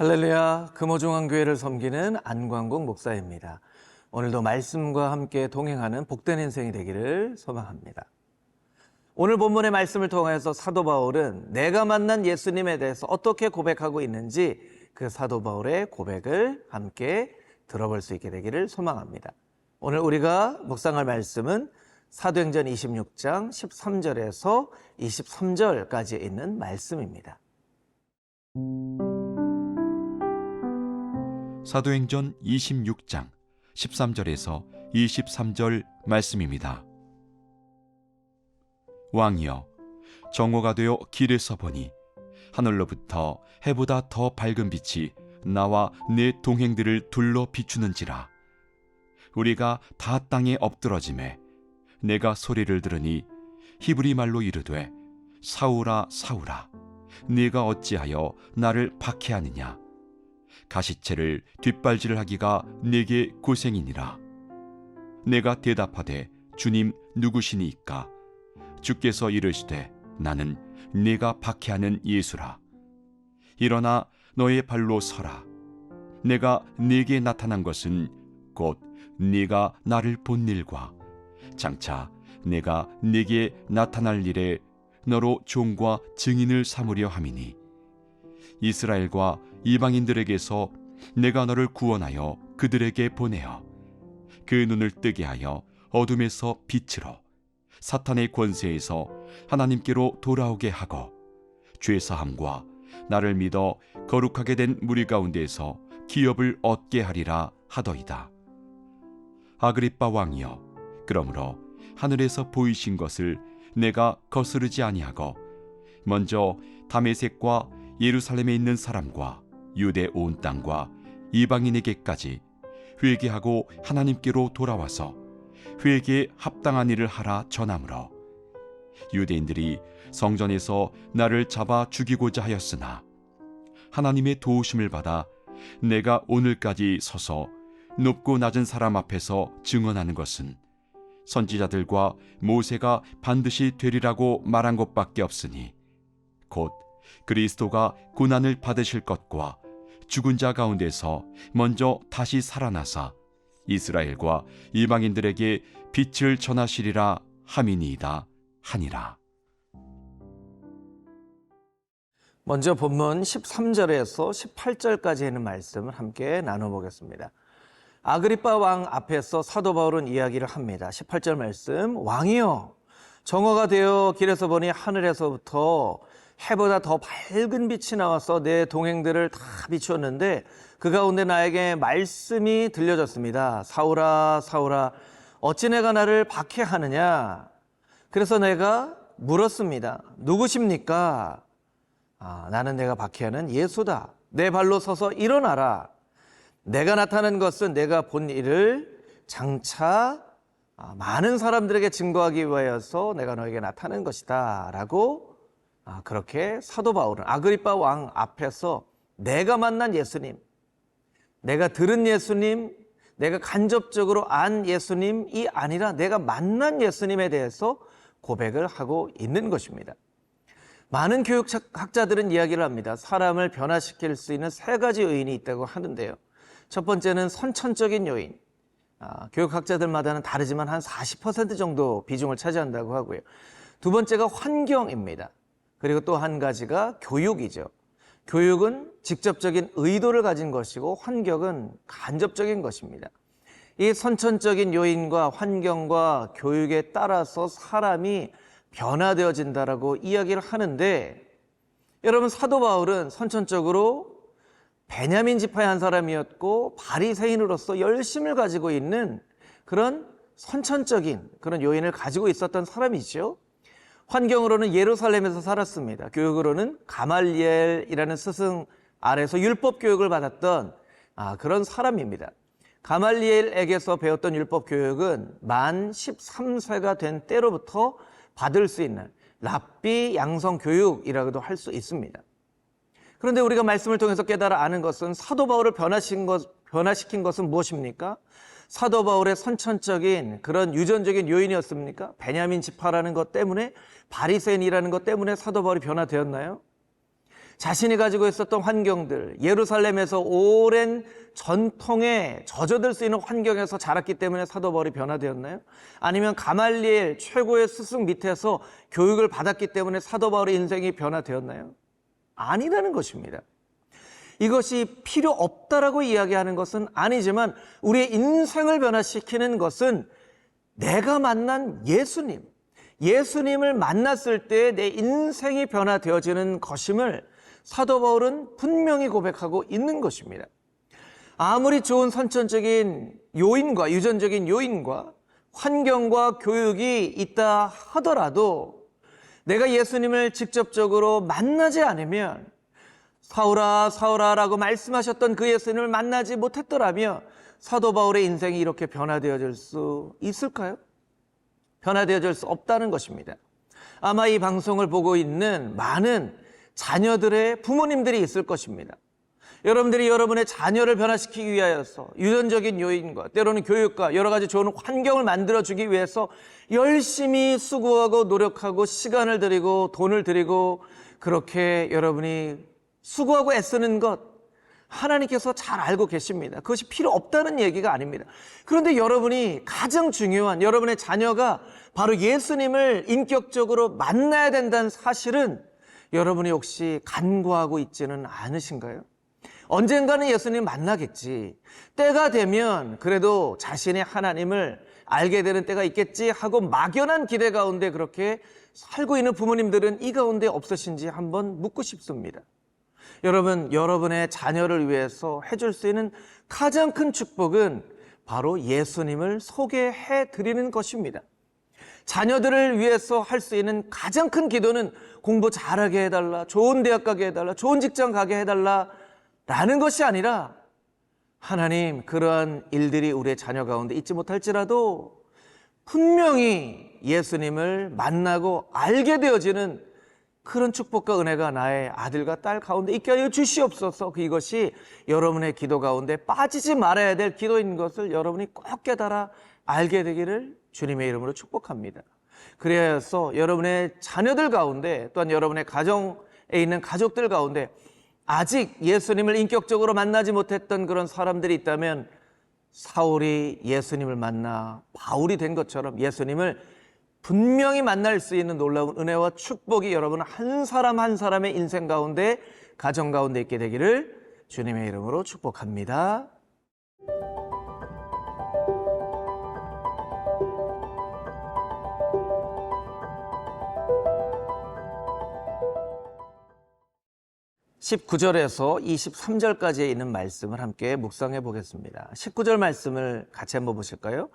할렐루야, 금호중앙교회를 섬기는 안광국 목사입니다. 오늘도 말씀과 함께 동행하는 복된 인생이 되기를 소망합니다. 오늘 본문의 말씀을 통해서 사도 바울은 내가 만난 예수님에 대해서 어떻게 고백하고 있는지 그 사도 바울의 고백을 함께 들어볼 수 있게 되기를 소망합니다. 오늘 우리가 묵상할 말씀은 사도행전 26장 13절에서 23절까지 있는 말씀입니다. 사도행전 26장 13절에서 23절 말씀입니다. 왕이여, 정오가 되어 길에서 보니 하늘로부터 해보다 더 밝은 빛이 나와 내 동행들을 둘러 비추는지라. 우리가 다 땅에 엎드러짐에 내가 소리를 들으니 히브리 말로 이르되 사울아 사울아 네가 어찌하여 나를 박해하느냐. 가시체를 뒷발질하기가 내게 고생이니라. 내가 대답하되 주님 누구시니이까? 주께서 이르시되 나는 네가 박해하는 예수라. 일어나 너의 발로 서라. 내가 네게 나타난 것은 곧 네가 나를 본 일과 장차 내가 네게 나타날 일에 너로 종과 증인을 삼으려 함이니 이스라엘과 이방인들에게서 내가 너를 구원하여 그들에게 보내어 그 눈을 뜨게 하여 어둠에서 빛으로 사탄의 권세에서 하나님께로 돌아오게 하고 죄사함과 나를 믿어 거룩하게 된 무리 가운데에서 기업을 얻게 하리라 하더이다. 아그리빠 왕이여, 그러므로 하늘에서 보이신 것을 내가 거스르지 아니하고 먼저 다메섹과 예루살렘에 있는 사람과 유대 온 땅과 이방인에게까지 회개하고 하나님께로 돌아와서 회개에 합당한 일을 하라 전하므로 유대인들이 성전에서 나를 잡아 죽이고자 하였으나 하나님의 도우심을 받아 내가 오늘까지 서서 높고 낮은 사람 앞에서 증언하는 것은 선지자들과 모세가 반드시 되리라고 말한 것밖에 없으니 곧 그리스도가 고난을 받으실 것과 죽은 자 가운데서 먼저 다시 살아나사 이스라엘과 이방인들에게 빛을 전하시리라 함이니이다 하니라. 먼저 본문 13절에서 18절까지 있는 말씀을 함께 나눠보겠습니다. 아그리빠 왕 앞에서 사도 바울은 이야기를 합니다. 18절 말씀, 왕이여, 정오가 되어 길에서 보니 하늘에서부터 해보다 더 밝은 빛이 나와서 내 동행들을 다 비추었는데 그 가운데 나에게 말씀이 들려졌습니다. 사울아 사울아 어찌 내가 나를 박해하느냐. 그래서 내가 물었습니다. 누구십니까? 나는 내가 박해하는 예수다. 내 발로 서서 일어나라. 내가 나타난 것은 내가 본 일을 장차 많은 사람들에게 증거하기 위하여서 내가 너에게 나타난 것이다 라고 그렇게 사도 바울은 아그리빠 왕 앞에서 내가 만난 예수님, 내가 들은 예수님, 내가 간접적으로 안 예수님이 아니라 내가 만난 예수님에 대해서 고백을 하고 있는 것입니다. 많은 교육학자들은 이야기를 합니다. 사람을 변화시킬 수 있는 세 가지 요인이 있다고 하는데요. 첫 번째는 선천적인 요인. 교육학자들마다는 다르지만 한 40% 정도 비중을 차지한다고 하고요. 두 번째가 환경입니다. 그리고 또 한 가지가 교육이죠. 교육은 직접적인 의도를 가진 것이고 환경은 간접적인 것입니다. 이 선천적인 요인과 환경과 교육에 따라서 사람이 변화되어진다라고 이야기를 하는데, 여러분, 사도 바울은 선천적으로 베냐민 지파의 한 사람이었고 바리새인으로서 열심을 가지고 있는 그런 선천적인 그런 요인을 가지고 있었던 사람이죠. 환경으로는 예루살렘에서 살았습니다. 교육으로는 가말리엘이라는 스승 아래서 율법 교육을 받았던 그런 사람입니다. 가말리엘에게서 배웠던 율법 교육은 만 13세가 된 때로부터 받을 수 있는 랍비 양성 교육이라고도 할 수 있습니다. 그런데 우리가 말씀을 통해서 깨달아 아는 것은 사도 바울을 변화시킨 것은 무엇입니까? 사도 바울의 선천적인 그런 유전적인 요인이었습니까? 베냐민 지파라는 것 때문에, 바리새인이라는 것 때문에 사도 바울이 변화되었나요? 자신이 가지고 있었던 환경들, 예루살렘에서 오랜 전통에 젖어들 수 있는 환경에서 자랐기 때문에 사도 바울이 변화되었나요? 아니면 가말리엘 최고의 스승 밑에서 교육을 받았기 때문에 사도 바울의 인생이 변화되었나요? 아니라는 것입니다. 이것이 필요 없다라고 이야기하는 것은 아니지만 우리의 인생을 변화시키는 것은 내가 만난 예수님을 만났을 때 내 인생이 변화되어지는 것임을 사도 바울은 분명히 고백하고 있는 것입니다. 아무리 좋은 선천적인 요인과 유전적인 요인과 환경과 교육이 있다 하더라도 내가 예수님을 직접적으로 만나지 않으면 사울아 사울아라고 말씀하셨던 그 예수님을 만나지 못했더라면 사도 바울의 인생이 이렇게 변화되어질 수 있을까요? 변화되어질 수 없다는 것입니다. 아마 이 방송을 보고 있는 많은 자녀들의 부모님들이 있을 것입니다. 여러분들이 여러분의 자녀를 변화시키기 위하여서 유전적인 요인과 때로는 교육과 여러 가지 좋은 환경을 만들어주기 위해서 열심히 수고하고 노력하고 시간을 들이고 돈을 들이고 그렇게 여러분이 수고하고 애쓰는 것 하나님께서 잘 알고 계십니다. 그것이 필요 없다는 얘기가 아닙니다. 그런데 여러분이 가장 중요한 여러분의 자녀가 바로 예수님을 인격적으로 만나야 된다는 사실은 여러분이 혹시 간구하고 있지는 않으신가요? 언젠가는 예수님 만나겠지. 때가 되면 그래도 자신의 하나님을 알게 되는 때가 있겠지 하고 막연한 기대 가운데 그렇게 살고 있는 부모님들은 이 가운데 없으신지 한번 묻고 싶습니다. 여러분, 여러분의 자녀를 위해서 해줄 수 있는 가장 큰 축복은 바로 예수님을 소개해 드리는 것입니다. 자녀들을 위해서 할 수 있는 가장 큰 기도는 공부 잘하게 해달라, 좋은 대학 가게 해달라, 좋은 직장 가게 해달라 라는 것이 아니라 하나님, 그러한 일들이 우리의 자녀 가운데 있지 못할지라도 분명히 예수님을 만나고 알게 되어지는 그런 축복과 은혜가 나의 아들과 딸 가운데 있게 하여 주시옵소서. 이것이 여러분의 기도 가운데 빠지지 말아야 될 기도인 것을 여러분이 꼭 깨달아 알게 되기를 주님의 이름으로 축복합니다. 그래서 여러분의 자녀들 가운데 또한 여러분의 가정에 있는 가족들 가운데 아직 예수님을 인격적으로 만나지 못했던 그런 사람들이 있다면 사울이 예수님을 만나 바울이 된 것처럼 예수님을 분명히 만날 수 있는 놀라운 은혜와 축복이 여러분 한 사람 한 사람의 인생 가운데 가정 가운데 있게 되기를 주님의 이름으로 축복합니다. (19절에서) (23절까지에) 있는 말씀을 함께 묵상해 보겠습니다. (19절) 말씀을 같이 한번 보실까요?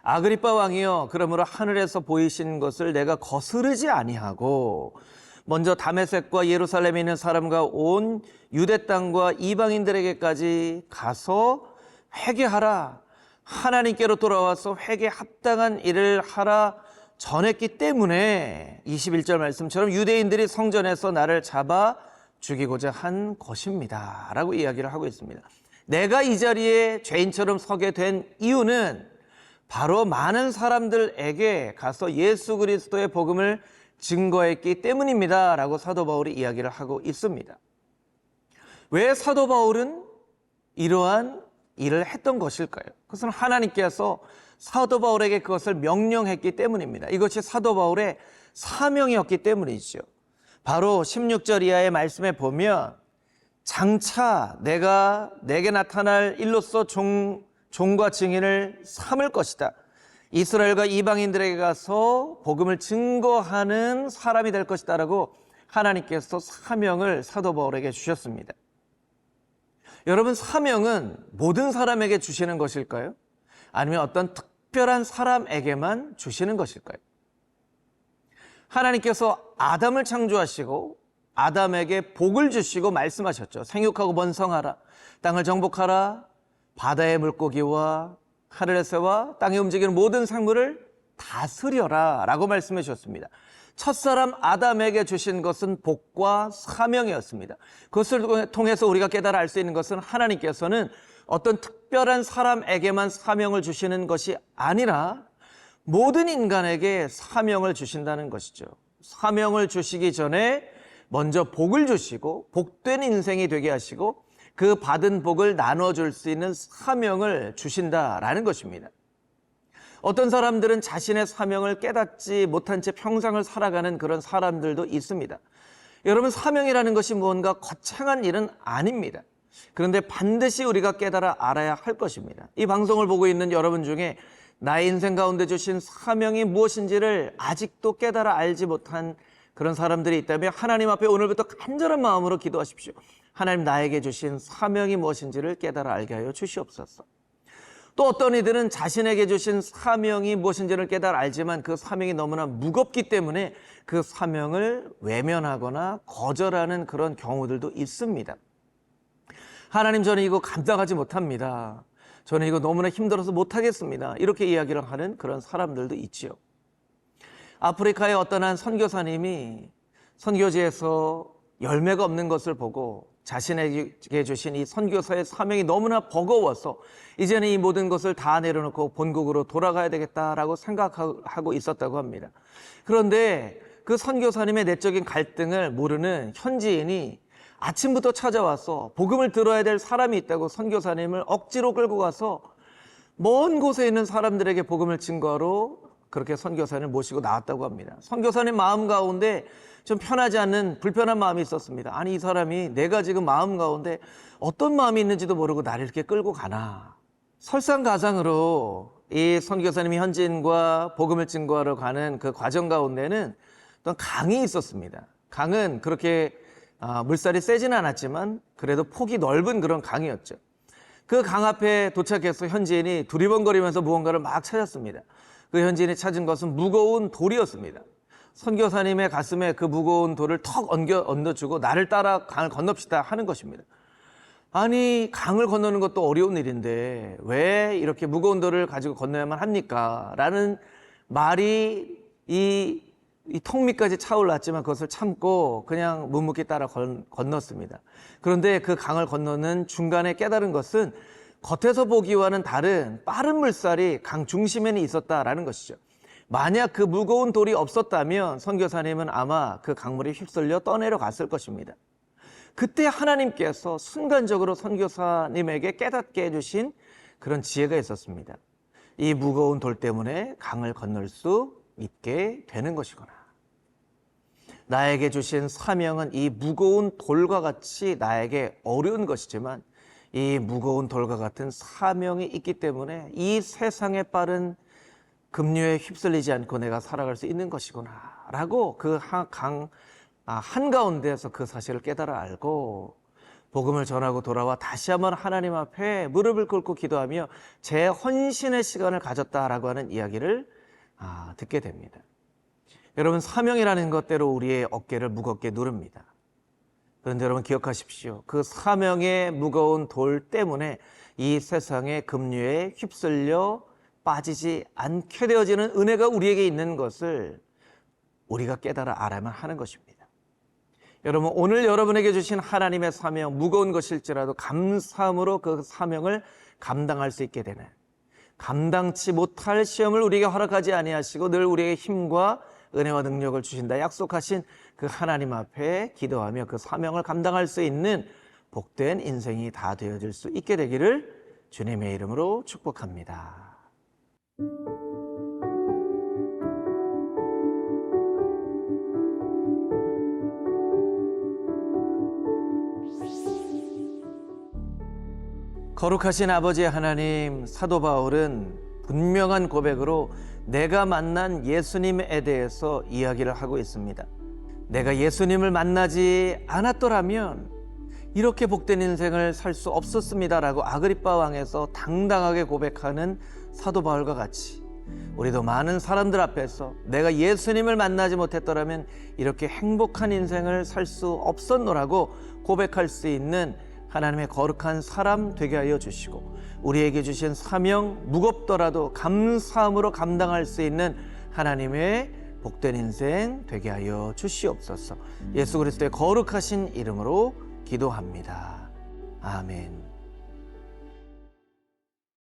아그리빠 왕이여, 그러므로 하늘에서 보이신 것을 내가 거스르지 아니하고 먼저 다메섹과 예루살렘에 있는 사람과 온 유대 땅과 이방인들에게까지 가서 회개하라, 하나님께로 돌아와서 회개 합당한 일을 하라 전했기 때문에 21절 말씀처럼 유대인들이 성전에서 나를 잡아 죽이고자 한 것입니다 라고 이야기를 하고 있습니다. 내가 이 자리에 죄인처럼 서게 된 이유는 바로 많은 사람들에게 가서 예수 그리스도의 복음을 증거했기 때문입니다 라고 사도 바울이 이야기를 하고 있습니다. 왜 사도 바울은 이러한 일을 했던 것일까요? 그것은 하나님께서 사도 바울에게 그것을 명령했기 때문입니다. 이것이 사도 바울의 사명이었기 때문이죠. 바로 16절 이하의 말씀에 보면 장차 내가 내게 나타날 일로서 종과 증인을 삼을 것이다. 이스라엘과 이방인들에게 가서 복음을 증거하는 사람이 될 것이다 라고 하나님께서 사명을 사도 바울에게 주셨습니다. 여러분, 사명은 모든 사람에게 주시는 것일까요? 아니면 어떤 특별한 사람에게만 주시는 것일까요? 하나님께서 아담을 창조하시고 아담에게 복을 주시고 말씀하셨죠. 생육하고 번성하라, 땅을 정복하라, 바다의 물고기와 하늘의 새와 땅에 움직이는 모든 생물을 다스려라 라고 말씀해 주셨습니다. 첫사람 아담에게 주신 것은 복과 사명이었습니다. 그것을 통해서 우리가 깨달아 알 수 있는 것은 하나님께서는 어떤 특별한 사람에게만 사명을 주시는 것이 아니라 모든 인간에게 사명을 주신다는 것이죠. 사명을 주시기 전에 먼저 복을 주시고 복된 인생이 되게 하시고 그 받은 복을 나눠줄 수 있는 사명을 주신다라는 것입니다. 어떤 사람들은 자신의 사명을 깨닫지 못한 채 평생을 살아가는 그런 사람들도 있습니다. 여러분, 사명이라는 것이 무언가 거창한 일은 아닙니다. 그런데 반드시 우리가 깨달아 알아야 할 것입니다. 이 방송을 보고 있는 여러분 중에 나의 인생 가운데 주신 사명이 무엇인지를 아직도 깨달아 알지 못한 그런 사람들이 있다면 하나님 앞에 오늘부터 간절한 마음으로 기도하십시오. 하나님, 나에게 주신 사명이 무엇인지를 깨달아 알게 하여 주시옵소서. 또 어떤 이들은 자신에게 주신 사명이 무엇인지를 깨달아 알지만 그 사명이 너무나 무겁기 때문에 그 사명을 외면하거나 거절하는 그런 경우들도 있습니다. 하나님, 저는 이거 감당하지 못합니다. 저는 이거 너무나 힘들어서 못하겠습니다. 이렇게 이야기를 하는 그런 사람들도 있지요. 아프리카의 어떤 한 선교사님이 선교지에서 열매가 없는 것을 보고 자신에게 주신 이 선교사의 사명이 너무나 버거워서 이제는 이 모든 것을 다 내려놓고 본국으로 돌아가야 되겠다라고 생각하고 있었다고 합니다. 그런데 그 선교사님의 내적인 갈등을 모르는 현지인이 아침부터 찾아와서 복음을 들어야 될 사람이 있다고 선교사님을 억지로 끌고 가서 먼 곳에 있는 사람들에게 복음을 증거하러 그렇게 선교사님을 모시고 나왔다고 합니다. 선교사님 마음 가운데 좀 편하지 않는 불편한 마음이 있었습니다. 아니, 이 사람이 내가 지금 마음 가운데 어떤 마음이 있는지도 모르고 나를 이렇게 끌고 가나. 설상가상으로 이 선교사님이 현지인과 복음을 증거하러 가는 그 과정 가운데는 어떤 강이 있었습니다. 강은 그렇게 물살이 세지는 않았지만 그래도 폭이 넓은 그런 강이었죠. 그 강 앞에 도착해서 현지인이 두리번거리면서 무언가를 막 찾았습니다. 그 현지인이 찾은 것은 무거운 돌이었습니다. 선교사님의 가슴에 그 무거운 돌을 턱 얹어주고 나를 따라 강을 건넙시다 하는 것입니다. 아니, 강을 건너는 것도 어려운 일인데 왜 이렇게 무거운 돌을 가지고 건너야만 합니까? 라는 말이 이 턱 밑까지 차올랐지만 그것을 참고 그냥 묵묵히 따라 건넜습니다. 그런데 그 강을 건너는 중간에 깨달은 것은 겉에서 보기와는 다른 빠른 물살이 강 중심에는 있었다라는 것이죠. 만약 그 무거운 돌이 없었다면 선교사님은 아마 그 강물에 휩쓸려 떠내려 갔을 것입니다. 그때 하나님께서 순간적으로 선교사님에게 깨닫게 해주신 그런 지혜가 있었습니다. 이 무거운 돌 때문에 강을 건널 수 있게 되는 것이구나. 나에게 주신 사명은 이 무거운 돌과 같이 나에게 어려운 것이지만 이 무거운 돌과 같은 사명이 있기 때문에 이 세상의 빠른 급류에 휩쓸리지 않고 내가 살아갈 수 있는 것이구나 라고 그 강 한가운데에서 그 사실을 깨달아 알고 복음을 전하고 돌아와 다시 한번 하나님 앞에 무릎을 꿇고 기도하며 제 헌신의 시간을 가졌다라고 하는 이야기를 듣게 됩니다. 여러분, 사명이라는 것 때로 우리의 어깨를 무겁게 누릅니다. 그런데 여러분 기억하십시오. 그 사명의 무거운 돌 때문에 이 세상의 급류에 휩쓸려 빠지지 않게 되어지는 은혜가 우리에게 있는 것을 우리가 깨달아 알아야만 하는 것입니다. 여러분, 오늘 여러분에게 주신 하나님의 사명, 무거운 것일지라도 감사함으로 그 사명을 감당할 수 있게 되는, 감당치 못할 시험을 우리에게 허락하지 아니하시고 늘 우리에게 힘과 은혜와 능력을 주신다 약속하신 그 하나님 앞에 기도하며 그 사명을 감당할 수 있는 복된 인생이 다 되어질 수 있게 되기를 주님의 이름으로 축복합니다. 거룩하신 아버지 하나님, 사도 바울은 분명한 고백으로 내가 만난 예수님에 대해서 이야기를 하고 있습니다. 내가 예수님을 만나지 않았더라면 이렇게 복된 인생을 살 수 없었습니다라고 아그리빠 왕에서 당당하게 고백하는 사도 바울과 같이 우리도 많은 사람들 앞에서 내가 예수님을 만나지 못했더라면 이렇게 행복한 인생을 살 수 없었노라고 고백할 수 있는 하나님의 거룩한 사람 되게 하여 주시고 우리에게 주신 사명 무겁더라도 감사함으로 감당할 수 있는 하나님의 복된 인생 되게 하여 주시옵소서. 예수 그리스도의 거룩하신 이름으로 기도합니다. 아멘.